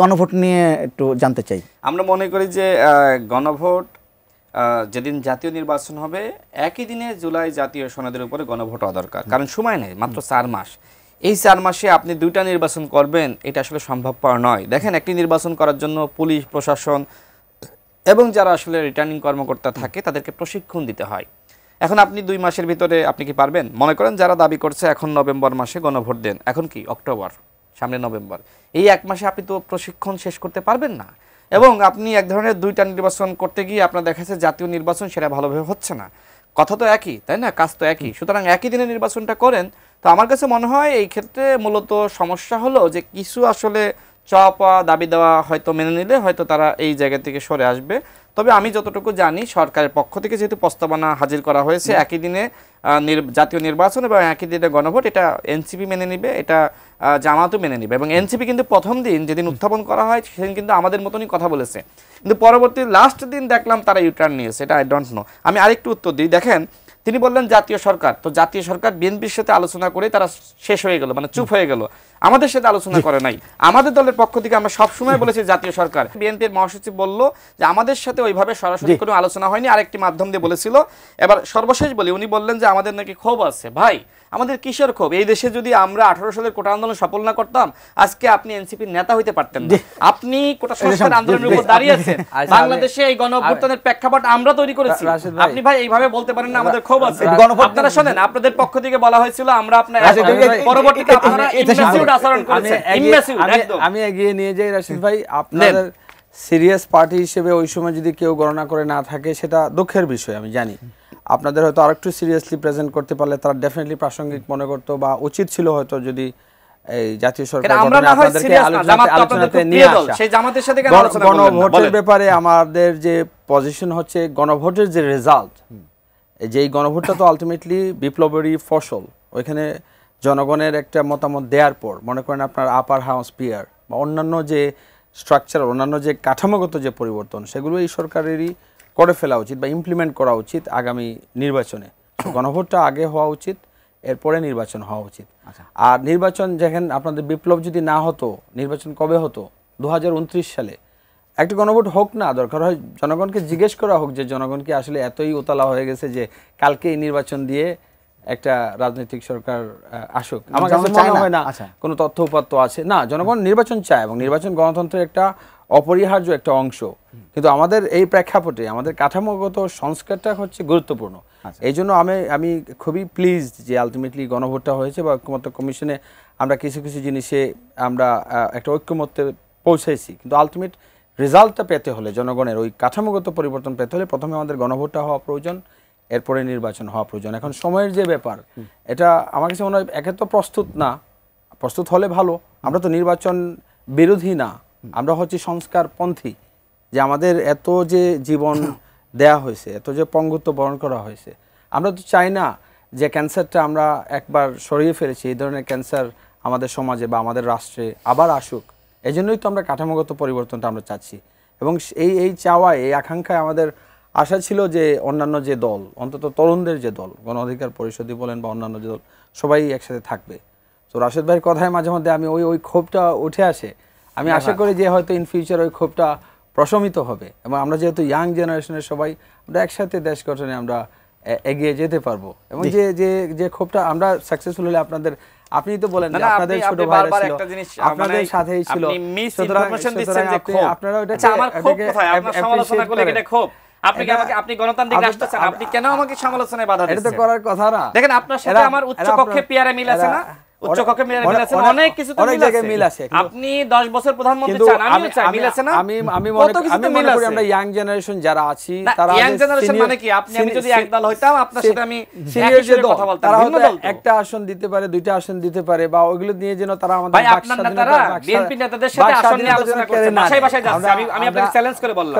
গণভোট নিয়ে একটু জানতে চাই। আমরা মনে করি যে গণভোট যেদিন জাতীয় নির্বাচন হবে একই দিনে জুলাই জাতীয় সনদের উপরে গণভোট হওয়া দরকার, কারণ সময় নেই, মাত্র 4 মাস। এই 4 মাসে আপনি 2টা নির্বাচন করবেন, এটা আসলে সম্ভবপর নয়। দেখেন, একটি নির্বাচন করার জন্য পুলিশ প্রশাসন এবং যারা আসলে রিটার্নিং কর্মকর্তা থাকে তাদেরকে প্রশিক্ষণ দিতে হয়। এখন আপনি 2 মাসের ভিতরে আপনি কি পারবেন? মনে করেন যারা দাবি করছে এখন নভেম্বর মাসে গণভোট দেন, এখন কি অক্টোবর, সামনে নভেম্বর, এই 1 মাসে আপনি তো প্রশিক্ষণ শেষ করতে পারবেন না। এবং আপনি এক ধরনের 2টা নির্বাচন করতে গিয়ে আপনার দেখা যাচ্ছে জাতীয় নির্বাচন সেটা ভালোভাবে হচ্ছে না। কথা তো একই, তাই না? কাজ তো একই। সুতরাং একই দিনে নির্বাচনটা করেন। তো আমার কাছে মনে হয় এই ক্ষেত্রে মূলত সমস্যা হলো যে কিছু আসলে চাপা দাবি দেওয়া হয়তো মেনে নিলে হয়তো তারা এই জায়গা থেকে সরে আসবে। তবে আমি যতটুকু জানি সরকারের পক্ষ থেকে যেহেতু প্রস্তাবনা হাজির করা হয়েছে একই দিনে জাতীয় নির্বাচন এবং একই দিনে গণভোট, এটা এনসিপি মেনে নিবে, এটা জামাতও মেনে নিবে। এবং এনসিপি কিন্তু প্রথম দিন যেদিন উত্থাপন করা হয় সেদিন কিন্তু আমাদের মতনই কথা বলেছে, কিন্তু পরবর্তী লাস্ট দিন দেখলাম তারা ইউটার্ন নিয়েছে। এটা আই ডোন্ট নো। আমি আরেকটু উত্তর দিই। দেখেন, তিনি বললেন জাতীয় সরকার, তো জাতীয় সরকার বিএনপির সাথে আলোচনা করে তারা শেষ হয়ে গেল, মানে চুপ হয়ে গেল, আমাদের সাথে আলোচনা করে নাই। আমাদের দলের পক্ষ থেকে আমরা সবসময় বলেছি জাতীয় সরকার। বিএনপির মহাসচিব বলল যে আমাদের সাথে ওইভাবে সরাসরি কোনো আলোচনা হয়নি, আরেকটি মাধ্যম দিয়ে বলেছিল। এবার সর্বশেষ বলি, উনি বললেন যে আমাদের নাকি ক্ষোভ আছে। ভাই, আমাদের কিসের ক্ষোভ? এই দেশে যদি আমরা 18 সালের কোটা আন্দোলন সফল না করতাম আজকে আপনি এনসিপির নেতা হইতে পারতেন না। আপনি কোটা সংস্কার আন্দোলনের উপর দাঁড়িয়ে আছেন। বাংলাদেশে এই গণঅভ্যুত্থানের প্রেক্ষাপট আমরা তৈরি করেছি। আপনি ভাই এইভাবে বলতে পারেন না আমাদের ক্ষোভ আছে। আপনারা শুনেন, আপনাদের পক্ষ থেকে বলা হয়েছিল আমরা আপনার পরবর্তীতে আপনারা ইমম্যাসিউড আচরণ করেছেন, ইমম্যাসিউড একদম। আমি এগিয়ে নিয়ে যাই রাশিদ ভাই, আপনাদের সিরিয়াস পার্টি হিসেবে ওই সময় যদি কেউ গণনা করে না থাকে সেটা দুঃখের বিষয়, আমি জানি। আপনাদের হয়তো আরেকটু সিরিয়াসলি প্রেজেন্ট করতে পারলে তারা ডেফিনেটলি প্রাসঙ্গিক মনে করতো, বা উচিত ছিল হয়তো যদি এই জাতীয় সরকার আলোচনাতে নিয়ে আসা। গণভোটের ব্যাপারে আমাদের যে পজিশন হচ্ছে, গণভোটের যে রেজাল্ট, যেই গণভোটটা তো আলটিমেটলি বিপ্লবেরই ফসল। ওইখানে জনগণের একটা মতামত দেওয়ার পর মনে করেন আপনার আপার হাউস পিয়ার বা অন্যান্য যে স্ট্রাকচার, অন্যান্য যে কাঠামোগত যে পরিবর্তন, সেগুলো এই সরকারেরই করে ফেলা উচিত বা ইমপ্লিমেন্ট করা উচিত আগামী নির্বাচনে। গণভোটটা আগে হওয়া উচিত, এরপরে নির্বাচন হওয়া উচিত। আর নির্বাচন যেখানে আপনাদের বিপ্লব যদি না হতো, নির্বাচন কবে হতো? 2029 সালে। একটা গণভোট হোক না, দরকার হয় জনগণকে জিজ্ঞেস করা হোক যে জনগণ কি আসলে এতই উতলা হয়ে গেছে যে কালকে এই নির্বাচন দিয়ে একটা রাজনৈতিক সরকার আসুক। আমার কাছে মনে হয় না কোনো তথ্য উপাত্ত আছে। না, জনগণ নির্বাচন চায় এবং নির্বাচন গণতন্ত্রের একটা অপরিহার্য একটা অংশ। কিন্তু আমাদের এই প্রেক্ষাপটে আমাদের কাঠামোগত সংস্কারটা হচ্ছে গুরুত্বপূর্ণ। এই জন্য আমি খুবই প্লিজড যে আলটিমেটলি গণভোটটা হয়েছে বা ঐক্যমত্য কমিশনে আমরা কিছু কিছু জিনিসে আমরা একটা ঐক্যমত্যে পৌঁছেছি। কিন্তু আলটিমেট রেজাল্টটা পেতে হলে, জনগণের ওই কাঠামোগত পরিবর্তন পেতে হলে প্রথমে আমাদের গণভোটটা হওয়া প্রয়োজন, এরপরে নির্বাচন হওয়া প্রয়োজন। এখন সময়ের যে ব্যাপার, এটা আমার কাছে মনে হয় একে তো প্রস্তুত না, প্রস্তুত হলে ভালো। আমরা তো নির্বাচন বিরোধী না, আমরা হচ্ছে সংস্কারপন্থী। যে আমাদের এত যে জীবন দেয়া হয়েছে, এত যে পঙ্গুত্ব বরণ করা হয়েছে, আমরা তো চাই না যে ক্যান্সারটা আমরা একবার সরিয়ে ফেলেছি, এই ধরনের ক্যান্সার আমাদের সমাজে বা আমাদের রাষ্ট্রে আবার আসুক। এই জন্যই তো আমরা কাঠামোগত পরিবর্তনটা আমরা চাচ্ছি। এবং এই চাওয়ায়, এই আকাঙ্ক্ষায় আমাদের আশা ছিল যে অন্যান্য যে দল, অন্তত তরুণদের যে দল, গণ অধিকার পরিষদই বলেন বা অন্যান্য যে দল, সবাই একসাথে থাকবে। তো রাশেদ ভাইয়ের কথায় মাঝে মধ্যে আমি ওই ক্ষোভটা উঠে আসে। আমি আশা করি যে হয়তো ইন ফিউচার ওই ক্ষোভটা প্রশমিত হবে এবং আমরা যেহেতু ইয়াং জেনারেশনের সবাই, আমরা একসাথে দেশ গঠনে আমরা এগিয়ে যেতে পারবো। এবং যে ক্ষোভটা আমরা সাকসেসফুল হলে আপনাদের, আপনি তো বলেন যে আপনাদের ছোট ভাইরা ছিল, আপনাদের সাথেই ছিল, আপনারা ওটা আমার ক্ষোভ কোথায়? আপনারা সমালোচনা করলে এটা ক্ষোভ। আপনি গণতান্ত্রিক রাষ্ট্র চান, আপনি কেন আমাকে সমালোচনায় বাধা দিচ্ছেন? এটা তো করার কথা না। দেখেন, আপনার সাথে আমার উচ্চ কক্ষে পিয়ারে মিল আছে না? উচ্চ কক্ষে মিল আছে, অনেক কিছু তো মিল আছে। আপনি 10 বছর প্রধানমন্ত্রী চান, আমিও চাই, মিল আছে না? আমি মনে করি আমরা ইয়াং জেনারেশন যারা আছি, তারা ইয়াং জেনারেশন মানে কি? আমি যদি একদল হইতাম আপনার সাথে আমি সিনিয়র যে কথা বলতাম, তারা হয়তো একটা আসন দিতে পারে, দুইটা আসন দিতে পারে, বা ওইগুলো নিয়ে যেন তারা আমাদের ভাই, আপনার নেতারা বিএনপি নেতাদের সাথে আসন নিয়ে আলোচনা করছে, বাসায় বাসায় যাচ্ছে। আমি আপনাকে চ্যালেঞ্জ করে বললাম।